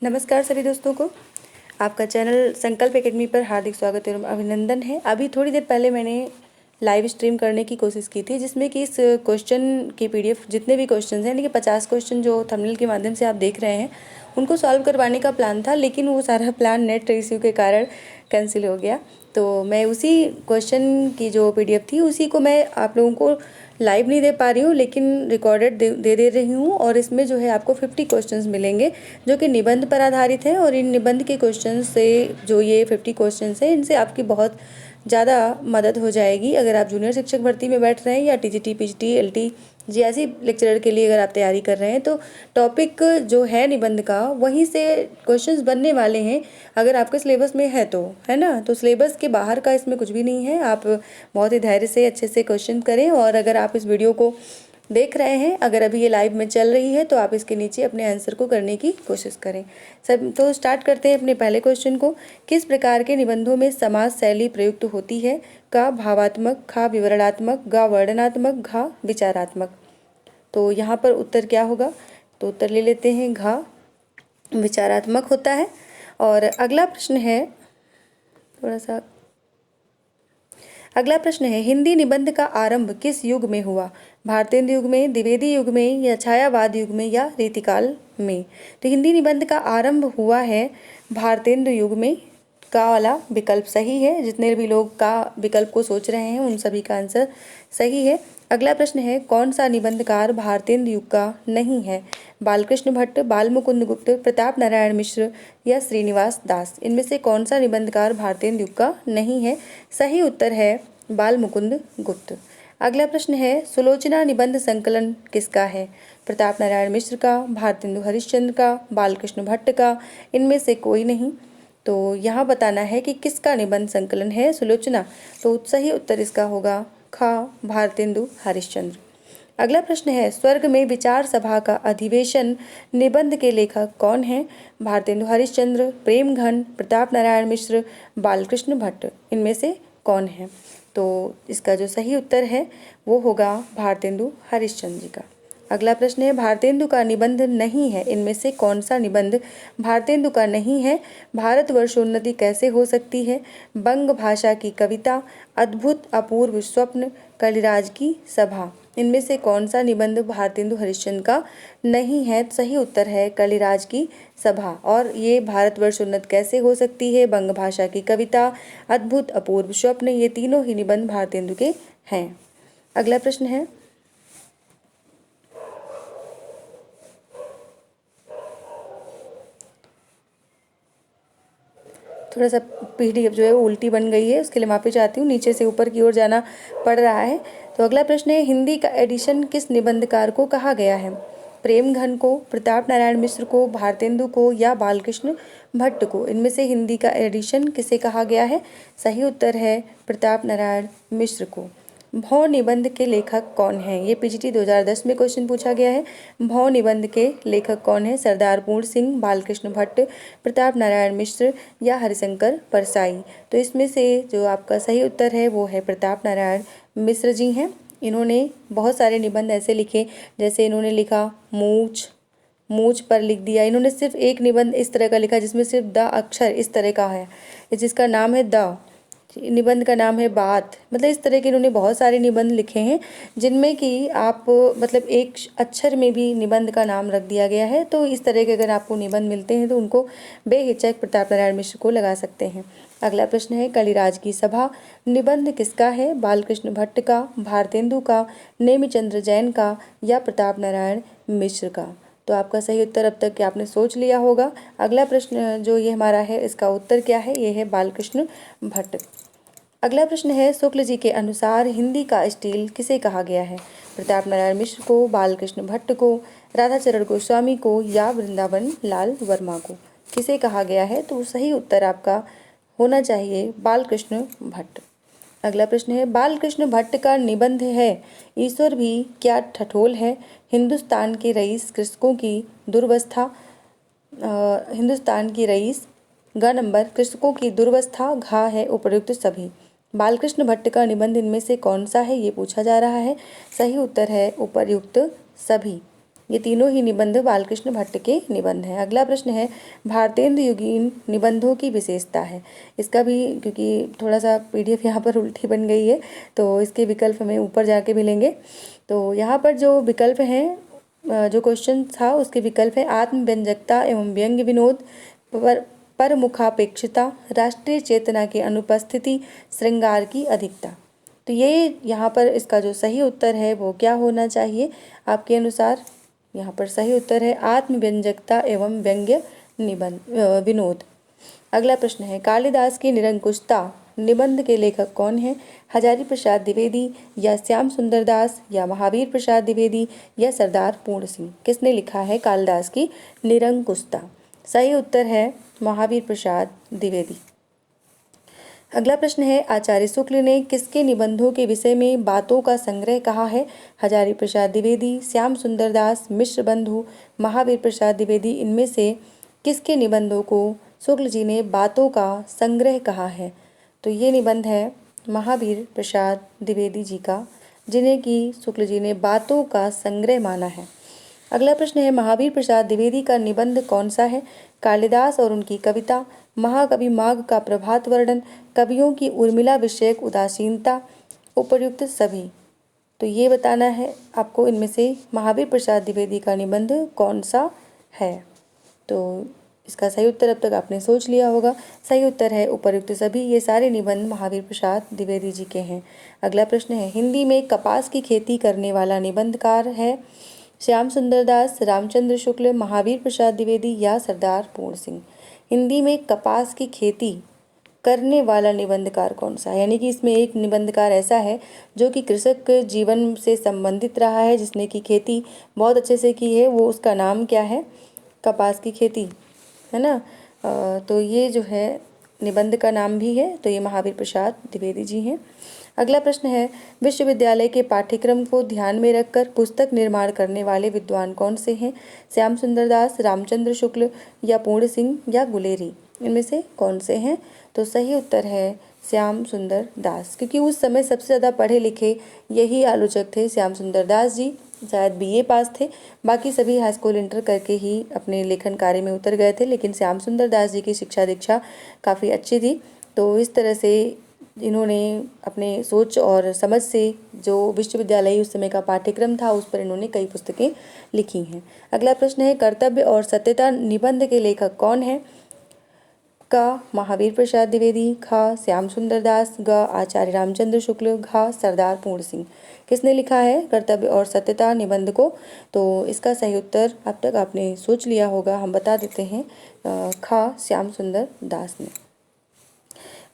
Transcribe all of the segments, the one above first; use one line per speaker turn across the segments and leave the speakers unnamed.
नमस्कार सभी दोस्तों को। आपका चैनल संकल्प एकेडमी पर हार्दिक स्वागत एवं अभिनंदन है। अभी थोड़ी देर पहले मैंने लाइव स्ट्रीम करने की कोशिश की थी, जिसमें कि इस क्वेश्चन की पीडीएफ जितने भी क्वेश्चन हैं, यानी कि 50 क्वेश्चन जो थंबनेल के माध्यम से आप देख रहे हैं, उनको सॉल्व करवाने का प्लान था, लेकिन वो सारा प्लान नेट इश्यू के कारण कैंसिल हो गया। तो मैं उसी क्वेश्चन की जो पीडीएफ थी उसी को मैं आप लोगों को लाइव नहीं दे पा रही हूँ, लेकिन रिकॉर्डेड दे रही हूँ। और इसमें जो है आपको 50 क्वेश्चंस मिलेंगे जो कि निबंध पर आधारित हैं। और इन निबंध के क्वेश्चन से जो ये 50 क्वेश्चंस हैं, इनसे आपकी बहुत ज़्यादा मदद हो जाएगी। अगर आप जूनियर शिक्षक भर्ती में बैठ रहे हैं या टीजीटी, पीजीटी, एलटी जैसी लेक्चरर के लिए अगर आप तैयारी कर रहे हैं, तो टॉपिक जो है निबंध का वहीं से क्वेश्चंस बनने वाले हैं, अगर आपके सिलेबस में है तो, है ना। तो सिलेबस के बाहर का इसमें कुछ भी नहीं है। आप बहुत ही धैर्य से अच्छे से क्वेश्चन करें। और अगर आप इस वीडियो को देख रहे हैं, अगर अभी ये लाइव में चल रही है, तो आप इसके नीचे अपने आंसर को करने की कोशिश करें। सब तो स्टार्ट करते हैं अपने पहले क्वेश्चन को। किस प्रकार के निबंधों में समास शैली प्रयुक्त होती है? का भावात्मक, खा विवरणात्मक, गा वर्णनात्मक, घा विचारात्मक। तो यहाँ पर उत्तर क्या होगा? तो उत्तर ले लेते हैं, घा विचारात्मक होता है। और अगला प्रश्न है, अगला प्रश्न है, हिंदी निबंध का आरंभ किस युग में हुआ? भारतेंदु युग में, द्विवेदी युग में, या छायावाद युग में, या रीतिकाल में। तो हिंदी निबंध का आरंभ हुआ है भारतेंदु युग में। का वाला विकल्प सही है। जितने भी लोग का विकल्प को सोच रहे हैं, उन सभी का आंसर सही है। अगला प्रश्न है, कौन सा निबंधकार भारतेंदु युग का नहीं है? बालकृष्ण भट्ट, बालमुकुंद गुप्त, प्रताप नारायण मिश्र, या श्रीनिवास दास। इनमें से कौन सा निबंधकार भारतेंदु युग का नहीं है? सही उत्तर है बालमुकुंद गुप्त। अगला प्रश्न है, सुलोचना निबंध संकलन किसका है? प्रताप नारायण मिश्र का, भारतेंदु हरिश्चंद्र का, बालकृष्ण भट्ट का, इनमें से कोई नहीं। तो यहाँ बताना है कि किसका निबंध संकलन है सुलोचना। तो सही उत्तर इसका होगा खा, भारतेंदु हरिश्चंद्र। अगला प्रश्न है, स्वर्ग में विचार सभा का अधिवेशन निबंध के लेखक कौन है? भारतेंदु हरिश्चंद्र, प्रेम घन, प्रताप नारायण मिश्र, बालकृष्ण भट्ट। इनमें से कौन है? तो इसका जो सही उत्तर है वो होगा भारतेंदु हरिश्चंद्र जी का। अगला प्रश्न है, भारतेंदु का निबंध नहीं है, इनमें से कौन सा निबंध भारतेंदु का नहीं है? भारतवर्षोन्नति कैसे हो सकती है, बंग भाषा की कविता, अद्भुत अपूर्व स्वप्न, कलिराज की सभा। इनमें से कौन सा निबंध भारतेंदु हरिश्चंद्र का नहीं है? सही उत्तर है कलिराज की सभा। और ये भारतवर्षोन्नत कैसे हो सकती है, बंग भाषा की कविता, अद्भुत अपूर्व स्वप्न, ये तीनों ही निबंध भारतेंदु के हैं। अगला प्रश्न है, थोड़ा सा पीडीएफ जो है वो उल्टी बन गई है, उसके लिए माफ़ी चाहती हूँ, नीचे से ऊपर की ओर जाना पड़ रहा है। तो अगला प्रश्न है, हिंदी का एडिशन किस निबंधकार को कहा गया है? प्रेम घन को, प्रताप नारायण मिश्र को, भारतेंदु को, या बालकृष्ण भट्ट को। इनमें से हिंदी का एडिशन किसे कहा गया है? सही उत्तर है प्रताप नारायण मिश्र को। भौ निबंध के लेखक कौन है? ये पीजीटी 2010 में क्वेश्चन पूछा गया है। भौ निबंध के लेखक कौन है? सरदार पूर्ण सिंह, बालकृष्ण भट्ट, प्रताप नारायण मिश्र, या हरिशंकर परसाई। तो इसमें से जो आपका सही उत्तर है वो है प्रताप नारायण मिश्र जी हैं। इन्होंने बहुत सारे निबंध ऐसे लिखे, जैसे इन्होंने लिखा मूछ, मूछ पर लिख दिया। इन्होंने सिर्फ एक निबंध इस तरह का लिखा जिसमें सिर्फ द अक्षर इस तरह का है, जिसका नाम है द, निबंध का नाम है बात। मतलब इस तरह के इन्होंने बहुत सारे निबंध लिखे हैं, जिनमें कि आप मतलब एक अक्षर में भी निबंध का नाम रख दिया गया है। तो इस तरह के अगर आपको निबंध मिलते हैं तो उनको बेहिचक प्रताप नारायण मिश्र को लगा सकते हैं। अगला प्रश्न है, कलिराज की सभा निबंध किसका है? बालकृष्ण भट्ट का, भारतेंदु का, नेमिचंद्र जैन का, या प्रताप नारायण मिश्र का। तो आपका सही उत्तर अब तक आपने सोच लिया होगा। अगला प्रश्न जो ये हमारा है, इसका उत्तर क्या है? ये है बालकृष्ण भट्ट। अगला प्रश्न है, शुक्ल जी के अनुसार हिंदी का स्टील किसे कहा गया है? प्रताप नारायण मिश्र को, बालकृष्ण भट्ट को, राधाचरण गोस्वामी को, या वृंदावन लाल वर्मा को। किसे कहा गया है? तो सही उत्तर आपका होना चाहिए बालकृष्ण भट्ट। अगला प्रश्न है, बालकृष्ण भट्ट का निबंध है ईश्वर भी क्या ठठोल है? हिंदुस्तान के रईस कृषकों की दुर्वस्था, हिंदुस्तान की रईस, ग नंबर कृषकों की दुर्वस्था, घा है उपर्युक्त सभी। बालकृष्ण भट्ट का निबंध इनमें से कौन सा है, ये पूछा जा रहा है। सही उत्तर है उपर्युक्त सभी। ये तीनों ही निबंध बालकृष्ण भट्ट के निबंध हैं। अगला प्रश्न है भारतेंद्र युगीन निबंधों की विशेषता है। इसका भी क्योंकि थोड़ा सा पीडीएफ यहाँ पर उल्टी बन गई है तो इसके विकल्प हमें ऊपर जाके मिलेंगे। तो यहाँ पर जो विकल्प हैं, जो क्वेश्चन था उसके विकल्प है आत्मव्यंजकता एवं व्यंग्य विनोद, परमुखापेक्षिता, राष्ट्रीय चेतना की अनुपस्थिति, श्रृंगार की अधिकता। तो ये यहाँ पर इसका जो सही उत्तर है वो क्या होना चाहिए आपके अनुसार? यहाँ पर सही उत्तर है आत्मव्यंजकता एवं व्यंग्य विनोद। अगला प्रश्न है कालिदास की निरंकुशता निबंध के लेखक कौन है? हजारी प्रसाद द्विवेदी या श्याम सुंदर दास या महावीर प्रसाद द्विवेदी या सरदार पूर्ण सिंह। किसने लिखा है कालिदास की निरंकुशता? सही उत्तर है महावीर प्रसाद द्विवेदी। अगला प्रश्न है आचार्य शुक्ल ने किसके निबंधों के विषय में बातों का संग्रह कहा है? हजारी प्रसाद द्विवेदी, श्याम सुंदर दास, मिश्र बंधु, महावीर प्रसाद द्विवेदी। इनमें से किसके निबंधों को शुक्ल जी ने बातों का संग्रह कहा है? तो ये निबंध है महावीर प्रसाद द्विवेदी जी का, जिन्हें कि शुक्ल जी ने बातों का संग्रह माना है। अगला प्रश्न है महावीर प्रसाद द्विवेदी का निबंध कौन सा है? कालिदास और उनकी कविता, महाकवि माघ का प्रभात वर्णन, कवियों की उर्मिला विषयक उदासीनता, उपर्युक्त सभी। तो ये बताना है आपको इनमें से महावीर प्रसाद द्विवेदी का निबंध कौन सा है। तो इसका सही उत्तर अब तक आपने सोच लिया होगा। सही उत्तर है उपर्युक्त सभी। ये सारे निबंध महावीर प्रसाद द्विवेदी जी के हैं। अगला प्रश्न है हिंदी में कपास की खेती करने वाला निबंधकार है? श्याम सुंदर दास, रामचंद्र शुक्ल, महावीर प्रसाद द्विवेदी या सरदार पूर्ण सिंह। हिंदी में कपास की खेती करने वाला निबंधकार कौन सा है? यानी कि इसमें एक निबंधकार ऐसा है जो कि कृषक जीवन से संबंधित रहा है, जिसने की खेती बहुत अच्छे से की है। वो उसका नाम क्या है? कपास की खेती, है ना। तो ये जो है निबंध का नाम भी है, तो ये महावीर प्रसाद द्विवेदी जी हैं। अगला प्रश्न है विश्वविद्यालय के पाठ्यक्रम को ध्यान में रखकर पुस्तक निर्माण करने वाले विद्वान कौन से हैं? श्याम सुंदर दास, रामचंद्र शुक्ल या पूर्ण सिंह या गुलेरी। इनमें से कौन से हैं? तो सही उत्तर है श्याम सुंदर दास, क्योंकि उस समय सबसे ज़्यादा पढ़े लिखे यही आलोचक थे। श्याम सुंदर दास जी शायद बीए पास थे, बाकी सभी हाई स्कूल इंटर करके ही अपने लेखन कार्य में उतर गए थे, लेकिन श्याम सुंदर दास जी की शिक्षा दीक्षा काफ़ी अच्छी थी। तो इस तरह से इन्होंने अपने सोच और समझ से जो विश्वविद्यालय उस समय का पाठ्यक्रम था उस पर इन्होंने कई पुस्तकें लिखी हैं। अगला प्रश्न है कर्तव्य और सत्यता निबंध के लेखक कौन है? क महावीर प्रसाद द्विवेदी, ख श्याम सुंदर दास, ग आचार्य रामचंद्र शुक्ल, घ सरदार पूर्ण सिंह। किसने लिखा है कर्तव्य और सत्यता निबंध को? तो इसका सही उत्तर अब तक आपने सोच लिया होगा, हम बता देते हैं, ख श्याम सुंदर दास ने।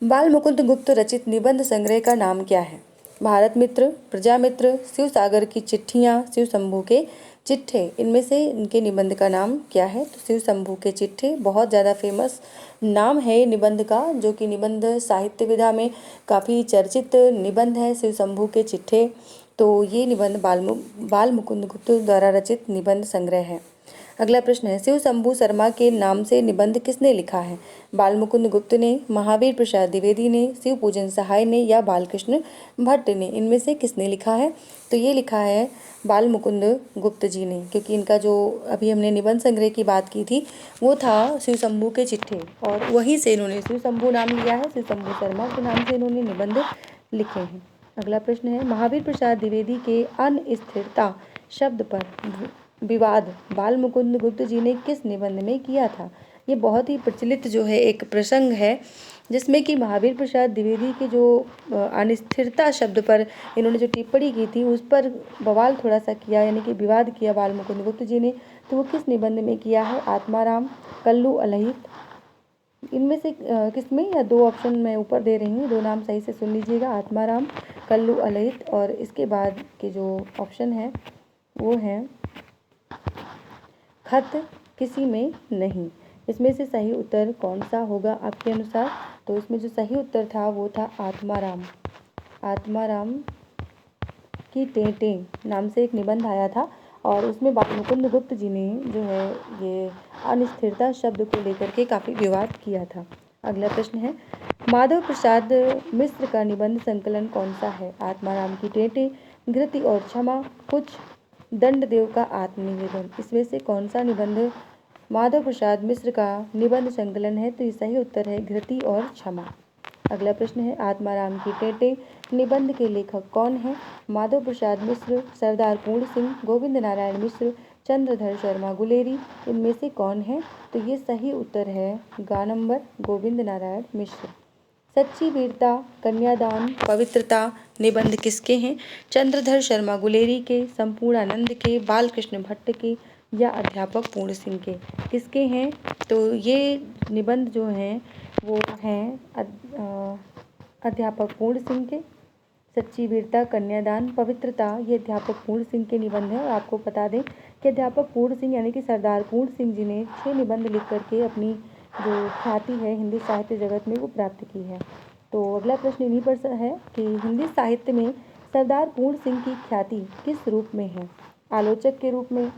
बाल मुकुंद गुप्त रचित निबंध संग्रह का नाम क्या है? भारत मित्र, प्रजा मित्र, शिव सागर की चिट्ठियाँ, शिव शंभू के चिट्ठे। इनमें से इनके निबंध का नाम क्या है? तो शिव शंभू के चिट्ठे बहुत ज़्यादा फेमस नाम है निबंध का, जो कि निबंध साहित्य विधा में काफ़ी चर्चित निबंध है शिव शंभू के चिट्ठे। तो ये निबंध बाल मुकुंद गुप्त द्वारा रचित निबंध संग्रह है। अगला प्रश्न है शिव शंभू शर्मा के नाम से निबंध किसने लिखा है? बाल मुकुंद गुप्त ने, महावीर प्रसाद द्विवेदी ने, शिव पूजन सहाय ने या बालकृष्ण भट्ट ने। इनमें से किसने लिखा है? तो ये लिखा है बाल मुकुंद गुप्त जी ने, क्योंकि इनका जो अभी हमने निबंध संग्रह की बात की थी वो था शिव शंभू के चिट्ठे, और वहीं से इन्होंने शिव शंभू नाम लिया है। शिव शंभू शर्मा के नाम से इन्होंने निबंध लिखे हैं। अगला प्रश्न है महावीर प्रसाद द्विवेदी के अनस्थिरता शब्द पर विवाद बाल मुकुंद गुप्त जी ने किस निबंध में किया था? ये बहुत ही प्रचलित जो है एक प्रसंग है, जिसमें कि महावीर प्रसाद द्विवेदी के जो अनिस्थिरता शब्द पर इन्होंने जो टिप्पणी की थी उस पर बवाल थोड़ा सा किया, यानी कि विवाद किया बाल मुकुंद गुप्त जी ने। तो वो किस निबंध में किया है? आत्माराम, कल्लू अलहित। इनमें से किसमें, या दो ऑप्शन मैं ऊपर दे रही हूँ, दो नाम सही से सुन लीजिएगा, आत्माराम, कल्लू अलहित, और इसके बाद के जो ऑप्शन है वो हैं खत किसी में नहीं। इसमें से सही उत्तर कौन सा होगा आपके अनुसार? तो इसमें जो सही उत्तर था वो था आत्माराम। आत्माराम की टेंटे नाम से एक निबंध आया था, और उसमें बाल मुकुंद गुप्त जी ने जो है ये अनिस्थिरता शब्द को लेकर के काफ़ी विवाद किया था। अगला प्रश्न है माधव प्रसाद मिश्र का निबंध संकलन कौन सा है? आत्माराम की टेंटे, धृति और क्षमा, कुछ दंडदेव का आत्मनिवेदन, इसमें से कौन सा निबंध माधव प्रसाद मिश्र का निबंध संकलन है? तो ये सही उत्तर है घृति और क्षमा। अगला प्रश्न है आत्माराम की टेटें निबंध के लेखक कौन हैं? माधव प्रसाद मिश्र, सरदार पूर्ण सिंह, गोविंद नारायण मिश्र, चंद्रधर शर्मा गुलेरी, इनमें से कौन है? तो ये सही उत्तर है गा नंबर गोविंद नारायण मिश्र। सच्ची वीरता, कन्यादान, पवित्रता निबंध किसके हैं? चंद्रधर शर्मा गुलेरी के, संपूर्णानंद के, बालकृष्ण भट्ट के या अध्यापक पूर्ण सिंह के? किसके हैं? तो ये निबंध जो हैं वो हैं अध्यापक पूर्ण सिंह के। सच्ची वीरता, कन्यादान, पवित्रता ये अध्यापक पूर्ण सिंह के निबंध हैं। और आपको बता दें कि अध्यापक पूर्ण सिंह यानी कि सरदार पूर्ण सिंह जी ने 6 निबंध लिख करके अपनी जो ख्याति है हिंदी साहित्य जगत में वो प्राप्त की है। तो अगला प्रश्न इन्हीं पर है कि हिंदी साहित्य में सरदार पूर्ण सिंह की ख्याति किस रूप में है? आलोचक के रूप में,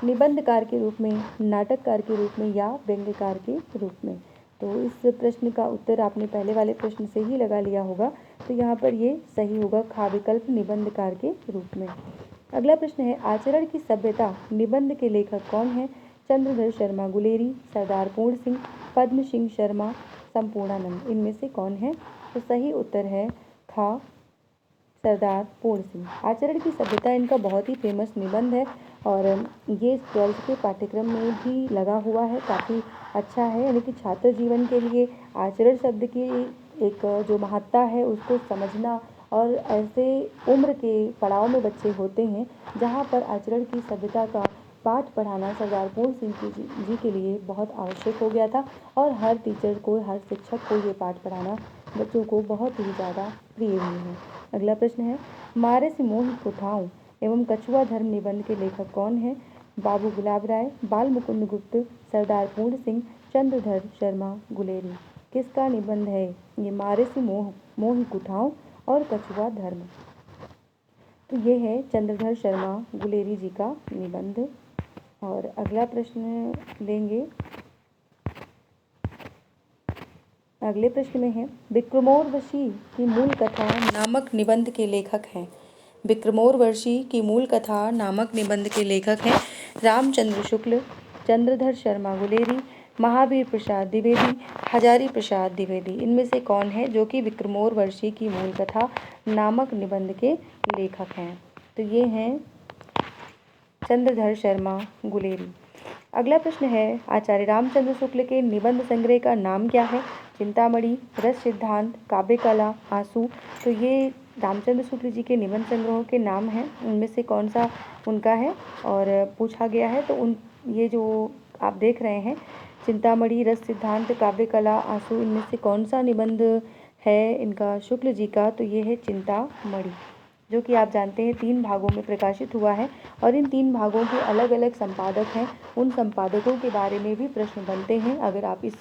निबंधकार के रूप में, नाटककार के रूप में या व्यंग्यकार के रूप में? तो इस प्रश्न का उत्तर आपने पहले वाले प्रश्न से ही लगा लिया होगा। तो यहाँ पर ये सही होगा खा विकल्प, निबंधकार के रूप में। अगला प्रश्न है आचरण की सभ्यता निबंध के लेखक कौन है? चंद्रधर शर्मा गुलेरी, सरदार पूर्ण सिंह, पद्म सिंह शर्मा, संपूर्णानंद, इनमें से कौन है? तो सही उत्तर है खा सरदार पूर्ण सिंह। आचरण की सभ्यता इनका बहुत ही फेमस निबंध है और ये 12th के पाठ्यक्रम में भी लगा हुआ है, काफ़ी अच्छा है। यानी कि छात्र जीवन के लिए आचरण शब्द की एक जो महत्ता है उसको समझना, और ऐसे उम्र के पड़ाव में बच्चे होते हैं जहाँ पर आचरण की सभ्यता का पाठ पढ़ाना सरदार पूर्ण सिंह जी के लिए बहुत आवश्यक हो गया था। और हर टीचर को, हर शिक्षक को ये पाठ पढ़ाना बच्चों को बहुत ही ज़्यादा प्रिय भी है। अगला प्रश्न है मारे से मोह कुठाऊं एवं कछुआ धर्म निबंध के लेखक कौन है? बाबू गुलाब राय, बाल मुकुंद गुप्त, सरदार पूर्ण सिंह, चंद्रधर शर्मा गुलेरी। किसका निबंध है ये मारे से मोह कुठाऊं और कछुआ धर्म? तो ये है चंद्रधर शर्मा गुलेरी जी का निबंध। और अगला प्रश्न लेंगे, अगले प्रश्न में है विक्रमोर्वशी की मूल कथा नामक निबंध के लेखक हैं। विक्रमोर्वशी की मूल कथा नामक निबंध के लेखक हैं रामचंद्र शुक्ल, चंद्रधर शर्मा गुलेरी, महावीर प्रसाद द्विवेदी, हजारी प्रसाद द्विवेदी। इनमें से कौन है जो कि विक्रमोर्वशी की मूल कथा नामक निबंध के लेखक हैं? तो ये हैं चंद्रधर शर्मा गुलेरी। अगला प्रश्न है आचार्य रामचंद्र शुक्ल के निबंध संग्रह का नाम क्या है? चिंतामणि, रस सिद्धांत, काव्य कला, आंसू। तो ये रामचंद्र शुक्ल जी के निबंध संग्रहों के नाम हैं, उनमें से कौन सा उनका है और पूछा गया है। तो ये जो आप देख रहे हैं चिंतामणि, रस सिद्धांत, काव्य कला, आंसू, इनमें से कौन सा निबंध है इनका शुक्ल जी का? तो ये है चिंतामणि, जो कि आप जानते हैं 3 भागों में प्रकाशित हुआ है। और इन 3 भागों के अलग अलग संपादक हैं, उन संपादकों के बारे में भी प्रश्न बनते हैं। अगर आप इस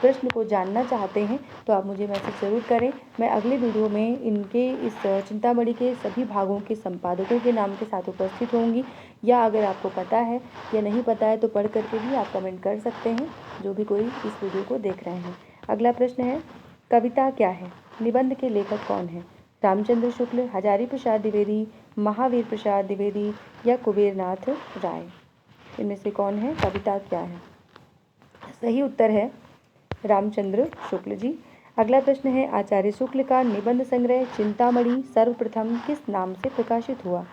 प्रश्न को जानना चाहते हैं तो आप मुझे मैसेज ज़रूर करें। मैं अगले वीडियो में इनके इस चिंतामणि के सभी भागों के संपादकों के नाम के साथ उपस्थित होंगी, या अगर आपको पता है या नहीं पता है तो पढ़ करके भी आप कमेंट कर सकते हैं, जो भी कोई इस वीडियो को देख रहे हैं। अगला प्रश्न है कविता क्या है? निबंध के लेखक कौन है? रामचंद्र शुक्ल, हजारी प्रसाद द्विवेदी, महावीर प्रसाद द्विवेदी या कुबेरनाथ राय? इनमें से कौन है? कविता क्या है? सही उत्तर है रामचंद्र शुक्ल जी। अगला प्रश्न है आचार्य शुक्ल का निबंध संग्रह चिंतामणि सर्वप्रथम किस नाम से प्रकाशित हुआ?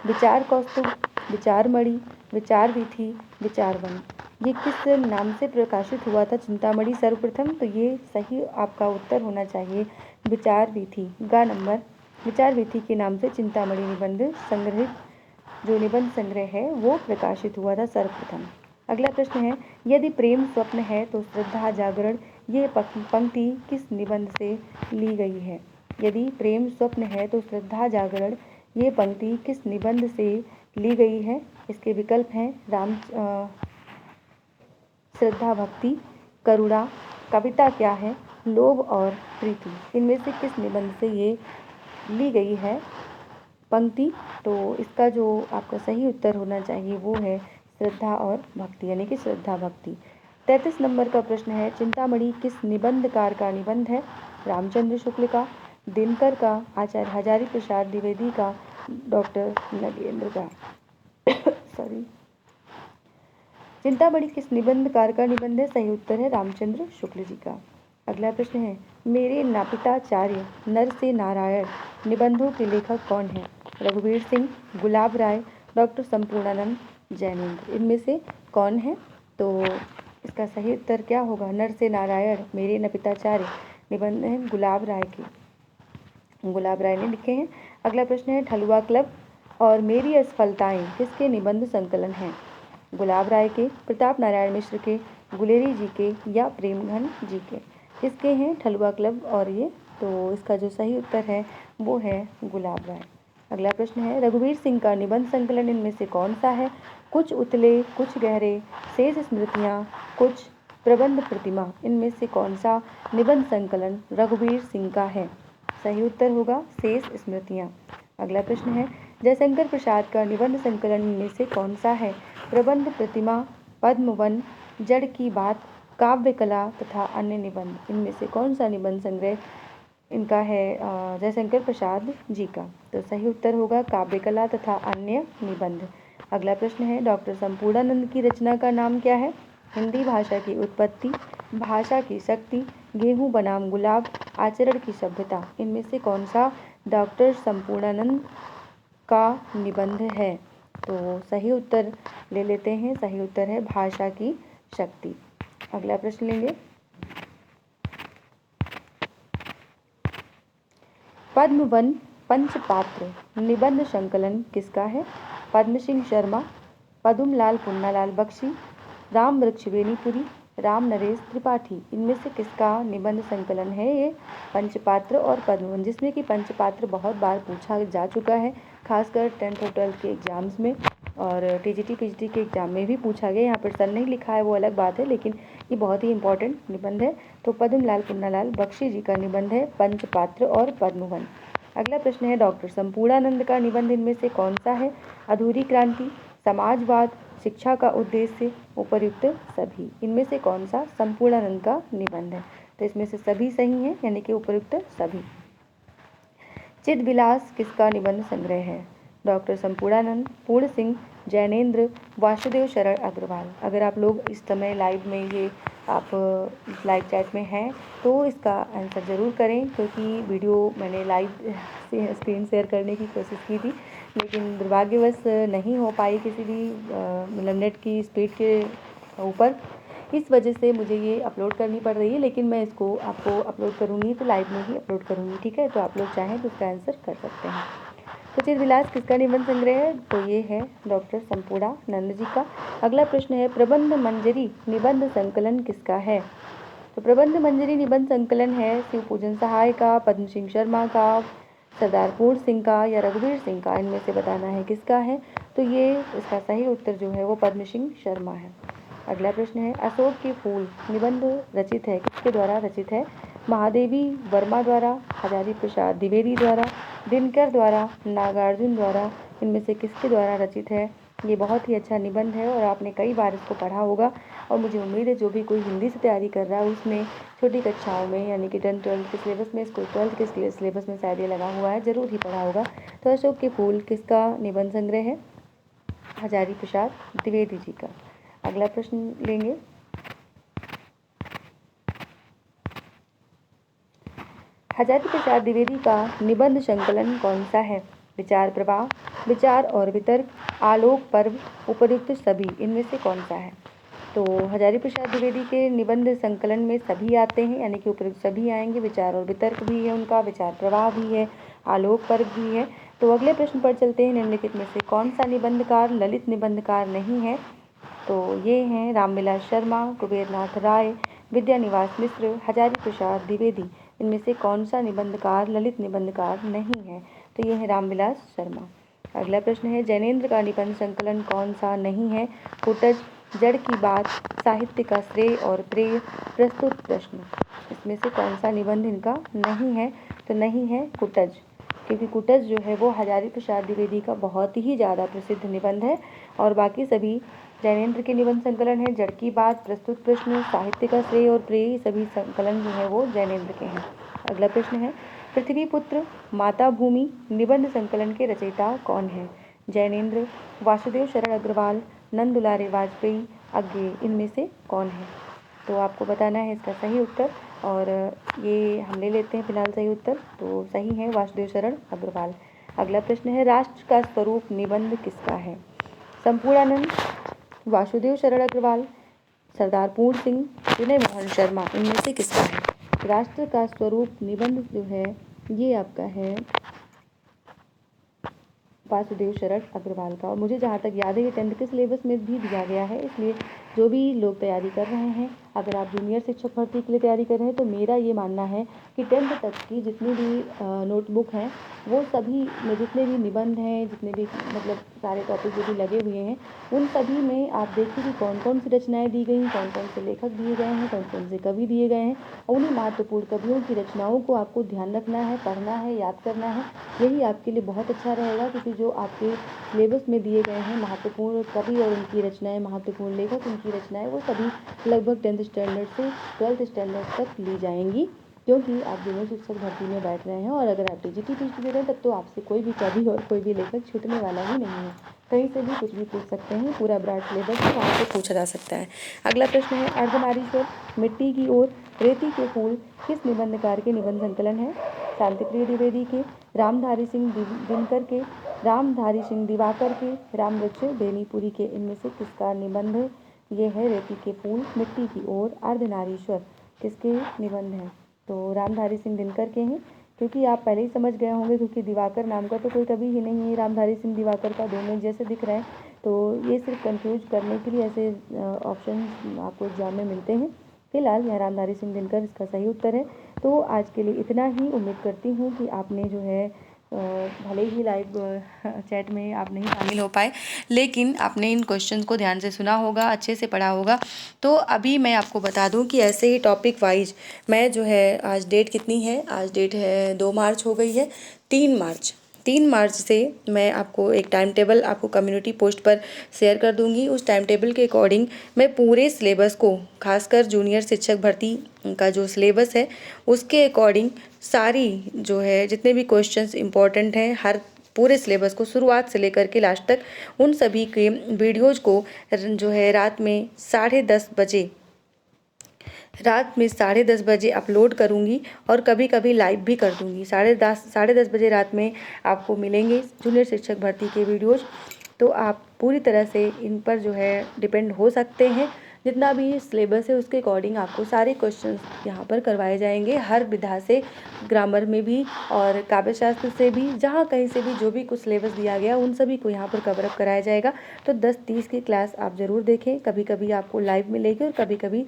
विचार कौस्तुभ, विचारमणि, विचार वीथी, विचारवन। ये किस नाम से प्रकाशित हुआ था चिंतामणि सर्वप्रथम? तो ये सही आपका उत्तर होना चाहिए विचार वीथी, गा नंबर। विचार वीथी के नाम से चिंतामणि निबंध संग्रहित जो निबंध संग्रह है वो प्रकाशित हुआ था सर्वप्रथम। अगला प्रश्न है यदि प्रेम स्वप्न है तो श्रद्धा जागरण, ये पंक्ति किस निबंध से ली गई है? यदि प्रेम स्वप्न है तो श्रद्धा जागरण, ये पंक्ति किस निबंध से ली गई है? इसके विकल्प हैं श्रद्धा भक्ति, करुणा, कविता क्या है, लोभ और प्रीति। इनमें से किस निबंध से ये ली गई है पंक्ति? तो इसका जो आपका सही उत्तर होना चाहिए वो है श्रद्धा और भक्ति, यानी कि श्रद्धा भक्ति। 33 नंबर का प्रश्न है चिंतामणि किस निबंधकार का निबंध है? रामचंद्र शुक्ल का, दिनकर का, आचार्य हजारी प्रसाद द्विवेदी का, डॉक्टर नगेंद्र का। सॉरी। चिंतामणि किस निबंधकार का निबंध है? सही उत्तर है रामचंद्र शुक्ल जी का। अगला प्रश्न है, मेरे नापिताचार्य नर से नारायण निबंधों के लेखक कौन है? रघुवीर सिंह, गुलाब राय, डॉक्टर संपूर्णानंद, जैनेन्द्र। इनमें से कौन है? तो इसका सही उत्तर क्या होगा? नर से नारायण मेरे नापिताचार्य निबंध है गुलाब राय की, गुलाब राय ने लिखे हैं। अगला प्रश्न है, ठलुआ क्लब और मेरी असफलताएं किसके निबंध संकलन हैं? गुलाब राय के, प्रताप नारायण मिश्र के, गुलेरी जी के या प्रेमघन जी के? किसके हैं ठलुआ क्लब और ये? तो इसका जो सही उत्तर है वो है गुलाब राय। अगला प्रश्न है, रघुवीर सिंह का निबंध संकलन इनमें से कौन सा है? कुछ उतले, कुछ गहरे, शेष स्मृतियाँ, कुछ प्रबंध प्रतिमा। इनमें से कौन सा निबंध संकलन रघुवीर सिंह का है? सही उत्तर होगा शेष स्मृतियाँ। अगला प्रश्न है, जयशंकर प्रसाद का निबंध संकलन में से कौन सा है? प्रबंध प्रतिमा, पद्मवन, जड़ की बात, काव्य कला तथा अन्य निबंध। इनमें से कौन सा निबंध संग्रह इनका है? जयशंकर प्रसाद जी का। तो सही उत्तर होगा काव्य कला तथा अन्य निबंध। अगला प्रश्न है, डॉक्टर संपूर्णानंद की रचना का नाम क्या है? हिंदी भाषा की उत्पत्ति, भाषा की शक्ति, गेहूं बनाम गुलाब, आचरण की सभ्यता। इनमें से कौन सा डॉक्टर संपूर्णानंद का निबंध है? तो सही उत्तर ले लेते हैं, सही उत्तर है भाषा की शक्ति। अगला प्रश्न लेंगे, पद्मवन पंचपात्र निबंध संकलन किसका है? पद्म सिंह शर्मा, पदुमलाल पुन्नालाल बख्शी, राम वृक्ष बेनीपुरी, राम नरेश त्रिपाठी। इनमें से किसका निबंध संकलन है ये पंचपात्र और पद्मवन? जिसमें कि पंचपात्र बहुत बार पूछा जा चुका है, खासकर 10th और 12th के एग्जाम्स में, और टीजीटी पीजीटी के एग्जाम में भी पूछा गया। यहाँ पर सन नहीं लिखा है वो अलग बात है, लेकिन ये बहुत ही इंपॉर्टेंट निबंध है। तो पद्मलाल पुन्नालाल बख्शी जी का निबंध है पंचपात्र और पद्मवन। अगला प्रश्न है, डॉक्टर संपूर्णानंद का निबंध इनमें से कौन सा है? अधूरी क्रांति, समाजवाद, शिक्षा का उद्देश्य, उपर्युक्त सभी। इनमें से कौन सा संपूर्णानंद का निबंध है? तो इसमें से सभी सही हैं, यानी कि उपर्युक्त सभी। चिद विलास किसका निबंध संग्रह है? डॉक्टर संपूर्णानंद, पूर्ण सिंह, जैनेन्द्र, वासुदेव शरण अग्रवाल। अगर आप लोग इस समय लाइव में ये आप लाइव चैट में हैं तो इसका आंसर ज़रूर करें, क्योंकि वीडियो मैंने लाइव स्क्रीन शेयर करने की कोशिश की थी, लेकिन दुर्भाग्यवश नहीं हो पाई किसी भी मतलब नेट की स्पीड के ऊपर। इस वजह से मुझे ये अपलोड करनी पड़ रही है, लेकिन मैं इसको आपको अपलोड करूँगी तो लाइव में ही अपलोड करूँगी, ठीक है? तो आप लोग चाहें तो इसका आंसर कर सकते हैं। तो चिद विलास किसका निबंध संग्रह है? तो ये है डॉक्टर संपूर्णानंद जी का। अगला प्रश्न है, प्रबंध मंजरी निबंध संकलन किसका है? तो प्रबंध मंजरी निबंध संकलन है शिव पूजन सहाय का, पद्म सिंह शर्मा का, सरदार पूर्ण सिंह का या रघुवीर सिंह का? इनमें से बताना है किसका है। तो ये इसका सही उत्तर जो है वो पद्म सिंह शर्मा है। अगला प्रश्न है, अशोक के फूल निबंध रचित है किसके द्वारा रचित है? महादेवी वर्मा द्वारा, हजारी प्रसाद द्विवेदी द्वारा, दिनकर द्वारा, नागार्जुन द्वारा। इनमें से किसके द्वारा रचित है? ये बहुत ही अच्छा निबंध है और आपने कई बार इसको पढ़ा होगा, और मुझे उम्मीद है जो भी कोई हिंदी से तैयारी कर रहा है उसमें छोटी कक्षाओं में, यानी कि 10th 12th के सिलेबस में, इसको 12th के सिलेबस में शायद ये लगा हुआ है, ज़रूर ही पढ़ा होगा। तो अशोक के फूल किसका निबंध संग्रह है? हजारी प्रसाद द्विवेदी जी का। अगला प्रश्न लेंगे, हजारी प्रसाद द्विवेदी का निबंध संकलन कौन सा है? विचार प्रवाह, विचार और वितर्क, आलोक पर्व, उपर्युक्त सभी। इनमें से कौन सा है? तो हजारी प्रसाद द्विवेदी के निबंध संकलन में सभी आते हैं, यानी कि उपर्युक्त सभी आएंगे। विचार और वितर्क भी है उनका, विचार प्रवाह भी है, आलोक पर्व भी है। तो अगले प्रश्न पर चलते हैं, निम्नलिखित में से कौन सा निबंधकार ललित निबंधकार नहीं है? तो ये हैं रामविलास शर्मा, कुबेरनाथ राय, विद्यानिवास मिश्र, हजारी प्रसाद द्विवेदी। इनमें से कौन सा निबंधकार ललित निबंधकार नहीं है? तो ये है रामविलास शर्मा। अगला प्रश्न है, जैनेन्द्र का निबंध संकलन कौन सा नहीं है? कुटज, जड़ की बात, साहित्य का श्रेय और प्रेय, प्रस्तुत प्रश्न। इसमें से कौन सा निबंध इनका नहीं है? तो नहीं है कुटज, क्योंकि कुटज जो है वो हजारी प्रसाद द्विवेदी का बहुत ही ज़्यादा प्रसिद्ध निबंध है, और बाकी सभी जैनेन्द्र के निबंध संकलन है। जड़ की बात, प्रस्तुत प्रश्न, साहित्य का श्रेय और प्रेय, सभी संकलन जो है वो जैनेन्द्र के हैं। अगला प्रश्न है, पृथ्वीपुत्र माता भूमि निबंध संकलन के रचयिता कौन है? जैनेन्द्र, वासुदेव शरण अग्रवाल, नंद दुलारे वाजपेयी, अज्ञेय, इनमें से कौन है? तो आपको बताना है इसका सही उत्तर, और ये हम ले लेते हैं फिलहाल सही उत्तर। तो सही है वासुदेव शरण अग्रवाल। अगला प्रश्न है, राष्ट्र का स्वरूप निबंध किसका है? संपूर्णानंद, वासुदेव शरण अग्रवाल, सरदार पूर्ण सिंह, विनय मोहन शर्मा, इनमें से किसका है? राष्ट्र का स्वरूप निबंध जो है ये आपका है वासुदेव शरण अग्रवाल का। और मुझे जहाँ तक याद है ये 10th के सिलेबस में भी दिया गया है, इसलिए जो भी लोग तैयारी कर रहे हैं, अगर आप जूनियर शिक्षक भर्ती के लिए तैयारी कर रहे हैं, तो मेरा ये मानना है कि 10th तक की जितनी भी नोटबुक हैं वो सभी में जितने भी निबंध हैं, जितने भी मतलब सारे टॉपिक जो भी लगे हुए हैं, उन सभी में आप देखिए कि कौन कौन सी रचनाएँ दी गई, कौन कौन से लेखक दिए गए हैं, कौन कौन से कवि दिए गए हैं, और उन्हीं महत्वपूर्ण कवियों की रचनाओं को आपको ध्यान रखना है, पढ़ना है, याद करना है। यही आपके लिए बहुत अच्छा रहेगा, क्योंकि जो आपके सिलेबस में दिए गए हैं महत्वपूर्ण कवि और उनकी रचनाएं, महत्वपूर्ण लेखक उनकी रचनाएं, वो सभी लगभग 10th स्टैंडर्ड से 12th स्टैंडर्ड तक ली जाएंगी, क्योंकि आप जूनियर शिक्षक भर्ती में बैठ रहे हैं। और अगर आप टीजीटी पीटी दे रहे हैं तब तो आपसे कोई भी कवि और कोई भी लेखक छूटने वाला ही नहीं है, कहीं से भी कुछ भी पूछ सकते हैं, पूरा ब्रॉड सिलेबस है, वहाँ से पूछा जा सकता है। अगला प्रश्न है, अर्धनारीश्वर, मिट्टी की ओर, रेती के फूल किस निबंधकार के निबंध संकलन है? शांतिप्रिय द्विवेदी के, रामधारी सिंह दिनकर के, रामधारी सिंह दिवाकर के, रामवृक्ष बेनीपुरी के, इनमें से किसका निबंध ये है? रेती के फूल, मिट्टी की ओर, अर्धनारीश्वर किसके निबंध हैं? तो रामधारी सिंह दिनकर के हैं, क्योंकि आप पहले ही समझ गए होंगे, क्योंकि दिवाकर नाम का तो कोई कवि ही नहीं है। रामधारी सिंह दिवाकर का दोनों जैसे दिख रहे हैं, तो ये सिर्फ कंफ्यूज करने के लिए ऐसे ऑप्शन आपको एग्जाम में मिलते हैं। फिलहाल यह रामधारी सिंह दिनकर इसका सही उत्तर है। तो आज के लिए इतना ही। उम्मीद करती हूँ कि आपने जो है भले ही लाइव चैट में आप नहीं शामिल हो पाए, लेकिन आपने इन क्वेश्चंस को ध्यान से सुना होगा, अच्छे से पढ़ा होगा। तो अभी मैं आपको बता दूं कि ऐसे ही टॉपिक वाइज मैं जो है, आज डेट कितनी है? आज डेट है 2 मार्च हो गई है। 3 मार्च से मैं आपको एक टाइम टेबल आपको कम्युनिटी पोस्ट पर शेयर कर दूंगी। उस टाइम टेबल के अकॉर्डिंग मैं पूरे सिलेबस को, खासकर जूनियर शिक्षक भर्ती का जो सिलेबस है उसके अकॉर्डिंग सारी जो है जितने भी क्वेश्चंस इंपॉर्टेंट हैं, हर पूरे सिलेबस को शुरुआत से लेकर के लास्ट तक, उन सभी के वीडियोज़ को जो है रात में 10:30 बजे अपलोड करूंगी, और कभी कभी लाइव भी कर दूंगी। 10:30 बजे रात में आपको मिलेंगे जूनियर शिक्षक भर्ती के वीडियोज़। तो आप पूरी तरह से इन पर जो है डिपेंड हो सकते हैं। जितना भी सिलेबस है उसके अकॉर्डिंग आपको सारे क्वेश्चंस यहाँ पर करवाए जाएंगे, हर विधा से, ग्रामर में भी और काव्य शास्त्र से भी, जहाँ कहीं से भी जो भी कुछ सिलेबस दिया गया उन सभी को यहाँ पर कवर अप कराया जाएगा। तो 10:30 की क्लास आप ज़रूर देखें। कभी कभी आपको लाइव मिलेगी और कभी कभी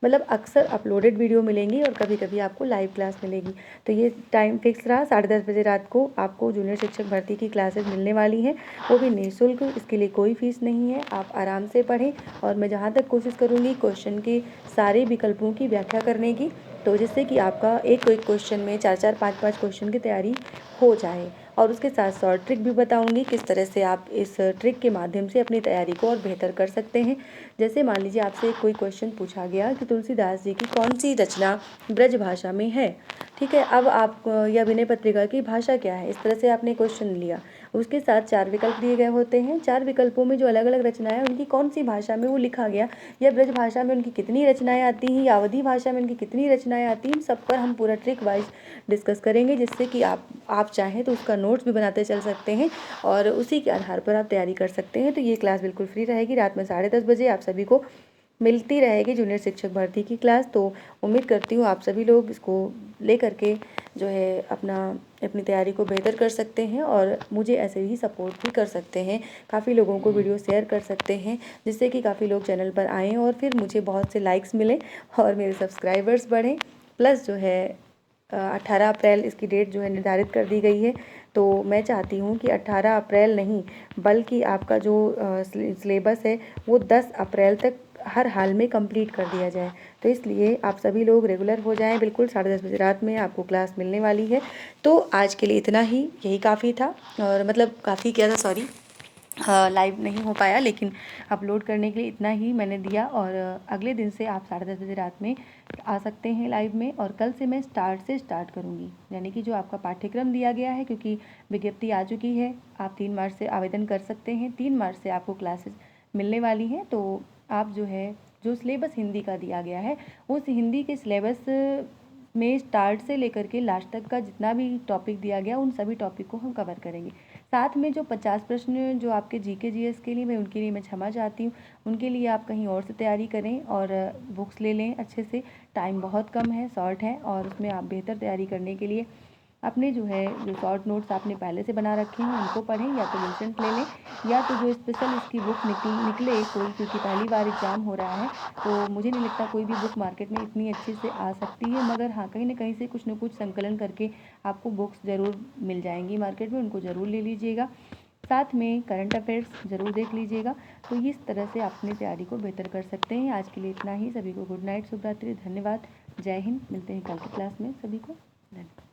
मतलब अक्सर अपलोडेड वीडियो मिलेंगी, और कभी कभी आपको लाइव क्लास मिलेगी। तो ये टाइम फिक्स रहा, 10:30 बजे रात को आपको जूनियर शिक्षक भर्ती की क्लासेस मिलने वाली हैं, वो भी निःशुल्क। इसके लिए कोई फीस नहीं है, आप आराम से पढ़ें। और मैं जहाँ तक कोशिश करूँगी क्वेश्चन के सारे विकल्पों की व्याख्या करने की, तो जिससे कि आपका एक क्वेश्चन में 4-4, 5-5 क्वेश्चन की तैयारी हो जाए। और उसके साथ शॉर्ट ट्रिक भी बताऊंगी, किस तरह से आप इस ट्रिक के माध्यम से अपनी तैयारी को और बेहतर कर सकते हैं। जैसे मान लीजिए आपसे कोई क्वेश्चन पूछा गया कि तुलसीदास जी की कौन सी रचना ब्रज भाषा में है, ठीक है। अब आप या विनय पत्रिका की भाषा क्या है, इस तरह से आपने क्वेश्चन लिया। उसके साथ 4 विकल्प दिए गए होते हैं। 4 विकल्पों में जो अलग अलग रचनाएं हैं उनकी कौन सी भाषा में वो लिखा गया, या ब्रज भाषा में उनकी कितनी रचनाएं आती हैं, या अवधी भाषा में उनकी कितनी रचनाएं आती हैं, सब पर हम पूरा ट्रिक वाइज डिस्कस करेंगे, जिससे कि आप चाहें तो उसका नोट्स भी बनाते चल सकते हैं और उसी के आधार पर आप तैयारी कर सकते हैं। तो ये क्लास बिल्कुल फ्री रहेगी, रात में 10:30 बजे आप सभी को मिलती रहेगी जूनियर शिक्षक भर्ती की क्लास। तो उम्मीद करती हूँ आप सभी लोग इसको ले करके जो है अपनी तैयारी को बेहतर कर सकते हैं, और मुझे ऐसे ही सपोर्ट भी कर सकते हैं। काफ़ी लोगों को वीडियो शेयर कर सकते हैं, जिससे कि काफ़ी लोग चैनल पर आएँ और फिर मुझे बहुत से लाइक्स मिलें और मेरे सब्सक्राइबर्स बढ़ें। प्लस जो है 18 अप्रैल इसकी डेट जो है निर्धारित कर दी गई है। तो मैं चाहती हूँ कि 18 अप्रैल नहीं, बल्कि आपका जो सिलेबस है वो 10 अप्रैल तक हर हाल में कंप्लीट कर दिया जाए। तो इसलिए आप सभी लोग रेगुलर हो जाएं। बिल्कुल 10:30 बजे रात में आपको क्लास मिलने वाली है। तो आज के लिए इतना ही, यही काफ़ी था, और मतलब काफ़ी क्या था, सॉरी, लाइव नहीं हो पाया, लेकिन अपलोड करने के लिए इतना ही मैंने दिया। और अगले दिन से आप 10:30 बजे रात में आ सकते हैं लाइव में। और कल से मैं स्टार्ट करूँगी, यानी कि जो आपका पाठ्यक्रम दिया गया है, क्योंकि विज्ञप्ति आ चुकी है, आप 3 मार्च से आवेदन कर सकते हैं। 3 मार्च से आपको क्लासेस मिलने वाली हैं। तो आप जो है, जो सिलेबस हिंदी का दिया गया है, उस हिंदी के सिलेबस में स्टार्ट से लेकर के लास्ट तक का जितना भी टॉपिक दिया गया, उन सभी टॉपिक को हम कवर करेंगे। साथ में जो 50 प्रश्न जो आपके जीके जीएस के लिए, मैं उनके लिए मैं क्षमा चाहती हूँ। उनके लिए आप कहीं और से तैयारी करें और बुक्स ले लें अच्छे से। टाइम बहुत कम है, शॉर्ट है, और उसमें आप बेहतर तैयारी करने के लिए अपने जो है, जो शॉर्ट नोट्स आपने पहले से बना रखे हैं उनको पढ़ें, या तो विंसेंट ले लें, या तो जो स्पेशल इसकी बुक निकले कोई, क्योंकि पहली बार एग्ज़ाम हो रहा है, तो मुझे नहीं लगता कोई भी बुक मार्केट में इतनी अच्छे से आ सकती है। मगर हाँ, कहीं ना कहीं से कुछ न कुछ संकलन करके आपको बुक्स ज़रूर मिल जाएंगी मार्केट में, उनको ज़रूर ले लीजिएगा। साथ में करंट अफेयर्स ज़रूर देख लीजिएगा। तो इस तरह से आप अपनी तैयारी को बेहतर कर सकते हैं। आज के लिए इतना ही। सभी को गुड नाइट, शुभ रात्रि, धन्यवाद, जय हिंद। मिलते हैं कल की क्लास में। सभी को धन्यवाद।